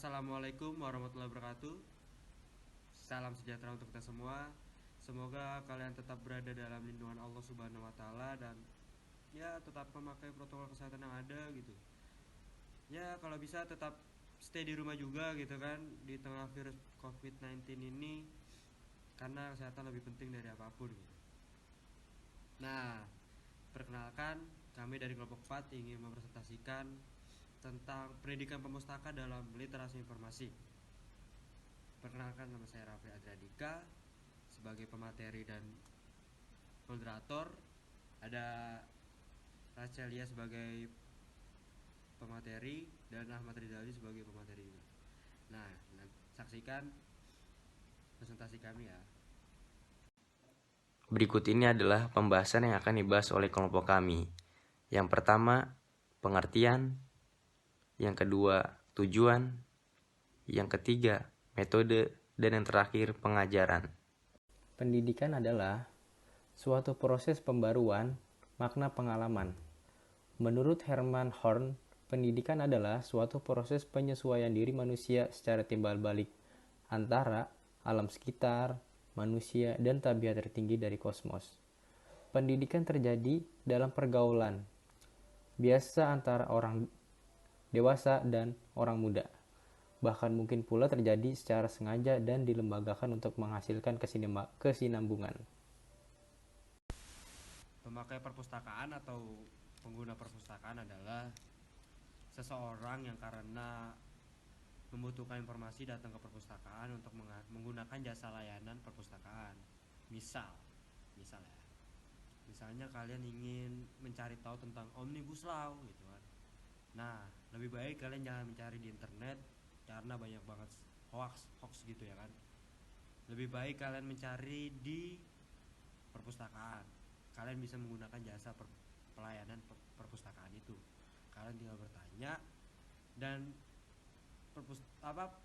Assalamualaikum warahmatullahi wabarakatuh. Salam sejahtera untuk kita semua. Semoga kalian tetap berada dalam lindungan Allah Subhanahu wa taala dan ya tetap memakai protokol kesehatan yang ada gitu. Ya kalau bisa tetap stay di rumah juga gitu kan di tengah virus COVID-19 ini karena kesehatan lebih penting dari apapun gitu. Nah, perkenalkan kami dari kelompok FAT ingin mempresentasikan tentang pendidikan pemustaka dalam literasi informasi. Perkenalkan, nama saya Raffi Adradika sebagai pemateri dan moderator. Ada Racelia sebagai pemateri dan Ahmad Rizali sebagai pemateri juga. Nah, saksikan presentasi kami ya. Berikut ini adalah pembahasan yang akan dibahas oleh kelompok kami. Yang pertama, pengertian. Yang kedua, tujuan. Yang ketiga, metode. Dan yang terakhir, pengajaran. Pendidikan adalah suatu proses pembaruan makna pengalaman. Menurut Herman Horn, pendidikan adalah suatu proses penyesuaian diri manusia secara timbal balik antara alam sekitar, manusia, dan tabiat tertinggi dari kosmos. Pendidikan terjadi dalam pergaulan, biasa antara orang dewasa dan orang muda. Bahkan mungkin pula terjadi secara sengaja dan dilembagakan untuk menghasilkan kesinambungan. Pemakai perpustakaan atau pengguna perpustakaan adalah seseorang yang karena membutuhkan informasi datang ke perpustakaan untuk menggunakan jasa layanan perpustakaan. Misalnya kalian ingin mencari tahu tentang Omnibus Law gitu kan. Nah, lebih baik kalian jangan mencari di internet karena banyak banget hoax gitu ya kan. Lebih baik kalian mencari di perpustakaan. Kalian bisa menggunakan jasa pelayanan perpustakaan itu. Kalian tinggal bertanya dan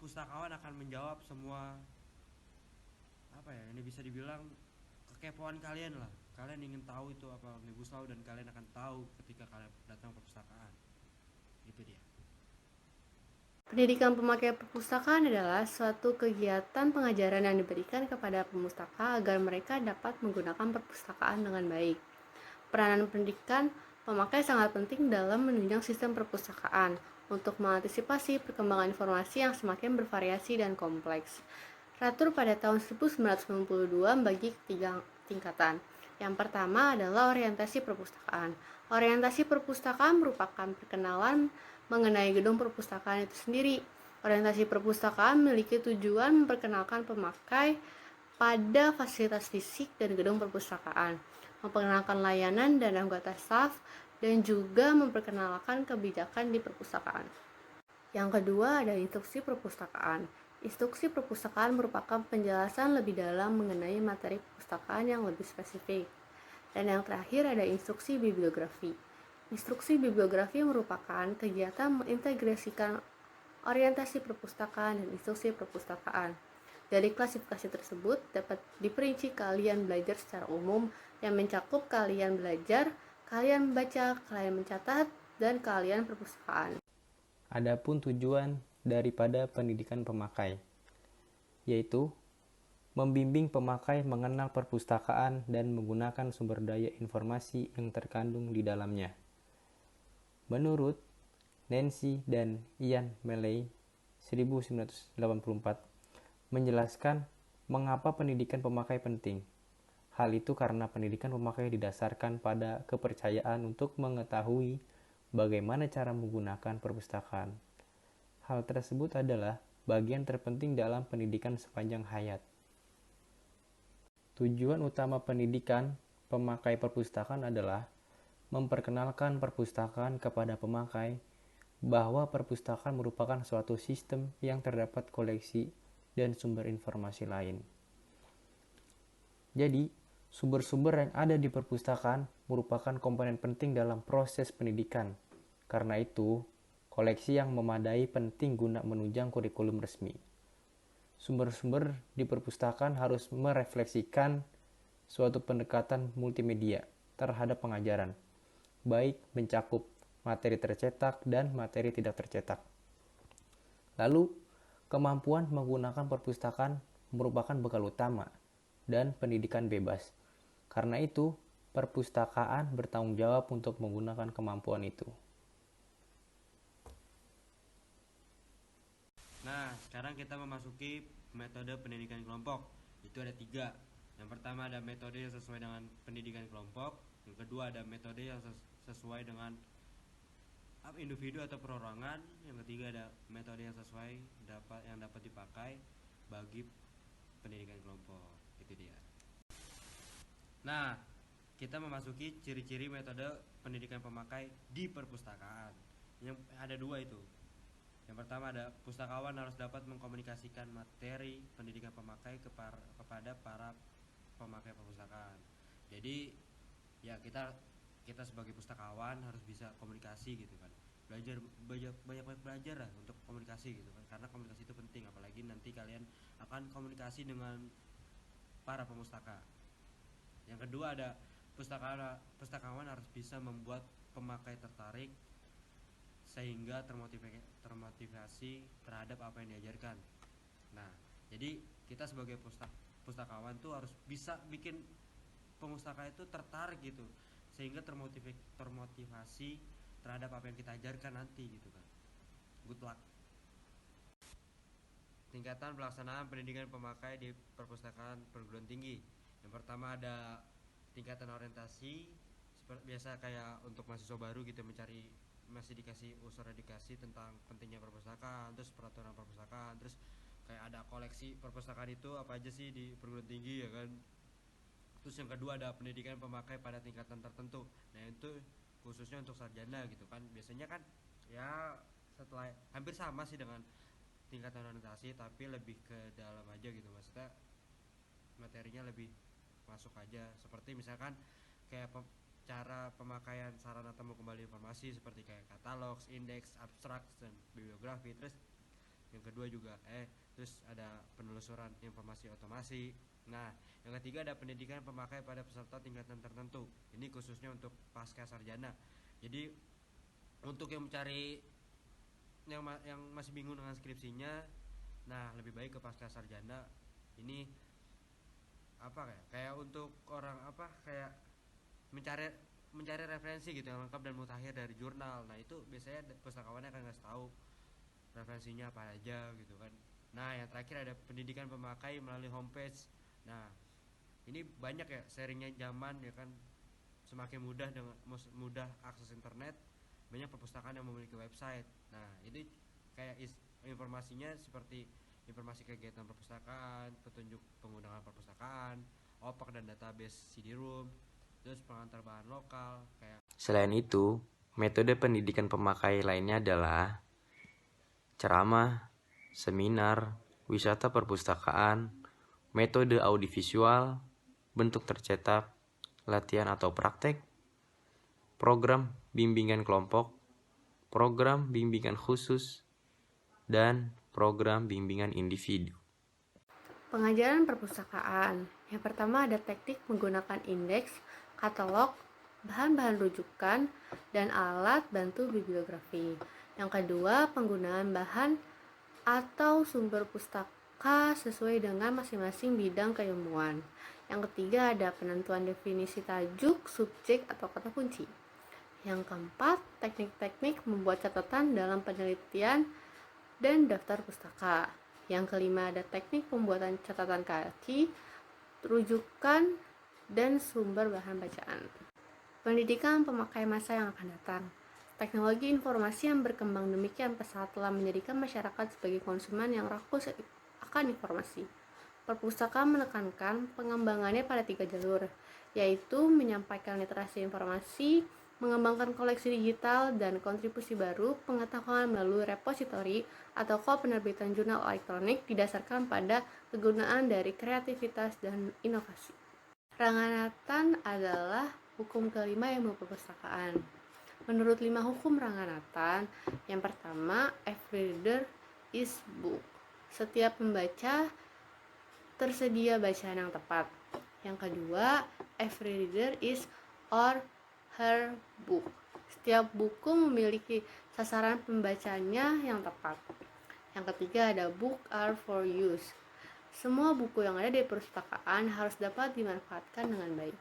pustakawan akan menjawab semua ini bisa dibilang kekepoan kalian lah. Kalian ingin tahu itu apa Omnibus Law dan kalian akan tahu ketika kalian datang ke perpustakaan. Itu dia. Pendidikan pemakai perpustakaan adalah suatu kegiatan pengajaran yang diberikan kepada pemustaka agar mereka dapat menggunakan perpustakaan dengan baik. Peranan pendidikan pemakai sangat penting dalam menunjang sistem perpustakaan untuk mengantisipasi perkembangan informasi yang semakin bervariasi dan kompleks. Teratur pada tahun 1992 bagi ketiga tingkatan. Yang pertama adalah orientasi perpustakaan. Orientasi perpustakaan merupakan perkenalan mengenai gedung perpustakaan itu sendiri. Orientasi perpustakaan memiliki tujuan memperkenalkan pemakai pada fasilitas fisik dan gedung perpustakaan, memperkenalkan layanan dan anggota staf, dan juga memperkenalkan kebijakan di perpustakaan. Yang kedua ada instruksi perpustakaan. Instruksi perpustakaan merupakan penjelasan lebih dalam mengenai materi perpustakaan yang lebih spesifik. Dan yang terakhir ada instruksi bibliografi. Instruksi bibliografi merupakan kegiatan mengintegrasikan orientasi perpustakaan dan instruksi perpustakaan. Dari klasifikasi tersebut dapat diperinci kalian belajar secara umum yang mencakup kalian belajar, kalian membaca, kalian mencatat, dan kalian perpustakaan. Adapun tujuan daripada pendidikan pemakai, yaitu membimbing pemakai mengenal perpustakaan dan menggunakan sumber daya informasi yang terkandung di dalamnya. Menurut Nancy dan Ian Mealy 1984 menjelaskan mengapa pendidikan pemakai penting. Hal itu karena pendidikan pemakai didasarkan pada kepercayaan untuk mengetahui bagaimana cara menggunakan perpustakaan. Hal tersebut adalah bagian terpenting dalam pendidikan sepanjang hayat. Tujuan utama pendidikan pemakai perpustakaan adalah memperkenalkan perpustakaan kepada pemakai bahwa perpustakaan merupakan suatu sistem yang terdapat koleksi dan sumber informasi lain. Jadi, sumber-sumber yang ada di perpustakaan merupakan komponen penting dalam proses pendidikan. Karena itu, koleksi yang memadai penting guna menunjang kurikulum resmi. Sumber-sumber di perpustakaan harus merefleksikan suatu pendekatan multimedia terhadap pengajaran, baik mencakup materi tercetak dan materi tidak tercetak. Lalu, Kemampuan menggunakan perpustakaan merupakan bekal utama dan pendidikan bebas. Karena itu, perpustakaan bertanggung jawab untuk menggunakan kemampuan itu. Nah, sekarang kita memasuki metode pendidikan kelompok. Itu ada 3. Yang pertama ada metode yang sesuai dengan pendidikan kelompok. Yang kedua ada metode yang sesuai dengan individu atau perorangan. Yang ketiga ada metode yang sesuai yang dapat dipakai bagi pendidikan kelompok. Itu dia. Nah, kita memasuki ciri-ciri metode pendidikan pemakai di perpustakaan. Yang ada 2 itu. Yang pertama ada pustakawan harus dapat mengkomunikasikan materi pendidikan pemakai kepada para pemakai perpustakaan. Jadi ya kita sebagai pustakawan harus bisa komunikasi gitu kan. Banyak belajar lah untuk komunikasi gitu kan. Karena komunikasi itu penting, apalagi nanti kalian akan komunikasi dengan para pemustaka. Yang kedua ada pustakawan harus bisa membuat pemakai tertarik sehingga termotivasi terhadap apa yang diajarkan. Nah, jadi kita sebagai pustakawan tuh harus bisa bikin pemustaka itu tertarik gitu, sehingga termotivasi terhadap apa yang kita ajarkan nanti gitu kan. Good luck. Tingkatan pelaksanaan pendidikan pemakai di perpustakaan perguruan tinggi. Yang pertama ada tingkatan orientasi, biasa kayak untuk mahasiswa baru gitu masih dikasih unsur edukasi tentang pentingnya perpustakaan, terus peraturan perpustakaan, terus kayak ada koleksi perpustakaan itu apa aja sih di perguruan tinggi ya kan. Terus yang kedua ada pendidikan pemakai pada tingkatan tertentu. Nah itu khususnya untuk sarjana gitu kan. Biasanya kan ya setelah hampir sama sih dengan tingkatan orientasi, tapi lebih ke dalam aja gitu, maksudnya materinya lebih masuk aja. Seperti misalkan kayak cara pemakaian sarana temu kembali informasi seperti kayak katalog, indeks, abstrak, dan bibliografi. Terus yang kedua juga terus ada penelusuran informasi otomasi. Nah, yang ketiga ada pendidikan pemakai pada peserta tingkatan tertentu. Ini khususnya untuk pasca sarjana. Jadi untuk yang mencari yang masih bingung dengan skripsinya, nah lebih baik ke pasca sarjana. Ini kayak untuk orang kayak mencari referensi gitu yang lengkap dan mutakhir dari jurnal. Nah itu biasanya pustakawannya akan ngasih tahu referensinya apa aja gitu kan. Nah yang terakhir ada pendidikan pemakai melalui homepage. Nah ini banyak ya, sharingnya zaman ya kan, semakin mudah akses internet, banyak perpustakaan yang memiliki website. Nah ini kayak informasinya seperti informasi kegiatan perpustakaan, petunjuk penggunaan perpustakaan, opak dan database CD-ROM, terus pengantar bahan lokal kayak. Selain itu, metode pendidikan pemakai lainnya adalah ceramah, seminar, wisata perpustakaan, metode audiovisual, bentuk tercetak, latihan atau praktek, program bimbingan kelompok, program bimbingan khusus, dan program bimbingan individu. Pengajaran perpustakaan. Yang pertama ada teknik menggunakan indeks, katalog, bahan-bahan rujukan, dan alat bantu bibliografi. Yang kedua, penggunaan bahan atau sumber pustaka sesuai dengan masing-masing bidang keilmuan. Yang ketiga ada penentuan definisi tajuk, subjek, atau kata kunci. Yang keempat, teknik-teknik membuat catatan dalam penelitian dan daftar pustaka. Yang kelima ada teknik pembuatan catatan kaki, rujukan, dan sumber bahan bacaan. Pendidikan pemakai masa yang akan datang. Teknologi informasi yang berkembang demikian pesat telah menjadikan masyarakat sebagai konsumen yang rakus akan informasi. Perpustakaan menekankan pengembangannya pada 3 jalur, yaitu menyampaikan literasi informasi, mengembangkan koleksi digital, dan kontribusi baru pengetahuan melalui repositori atau penerbitan jurnal elektronik didasarkan pada kegunaan dari kreativitas dan inovasi. Ranganatan adalah hukum kelima ilmu perpustakaan. Menurut 5 hukum Ranganatan, yang pertama, every reader is book. Setiap pembaca tersedia bacaan yang tepat. Yang kedua, every reader is or her book. Setiap buku memiliki sasaran pembacanya yang tepat. Yang ketiga ada book are for use. Semua buku yang ada di perpustakaan harus dapat dimanfaatkan dengan baik.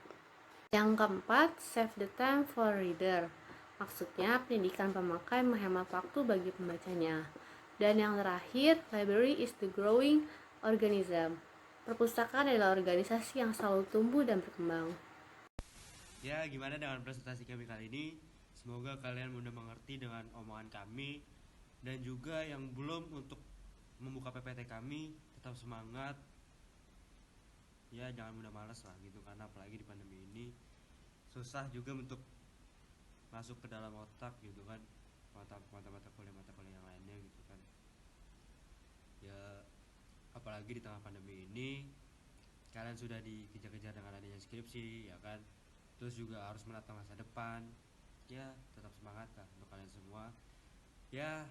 Yang keempat, save the time for reader. Maksudnya pendidikan pemakai menghemat waktu bagi pembacanya. Dan yang terakhir, library is the growing organism. Perpustakaan adalah organisasi yang selalu tumbuh dan berkembang. Ya, gimana dengan presentasi kami kali ini? Semoga kalian mudah mengerti dengan omongan kami. Dan juga yang belum untuk membuka PPT kami, tetap semangat. Ya, jangan mudah malas lah gitu, karena apalagi di pandemi ini susah juga untuk masuk ke dalam otak gitu kan, mata kuliah yang lainnya gitu kan. Ya, apalagi di tengah pandemi ini kalian sudah dikejar-kejar dengan adanya skripsi ya kan, terus juga harus menatang masa depan. Ya, tetap semangat lah untuk kalian semua. Ya,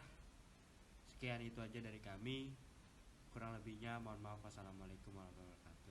sekian itu aja dari kami, kurang lebihnya mohon maaf. Wassalamualaikum warahmatullahi wabarakatuh.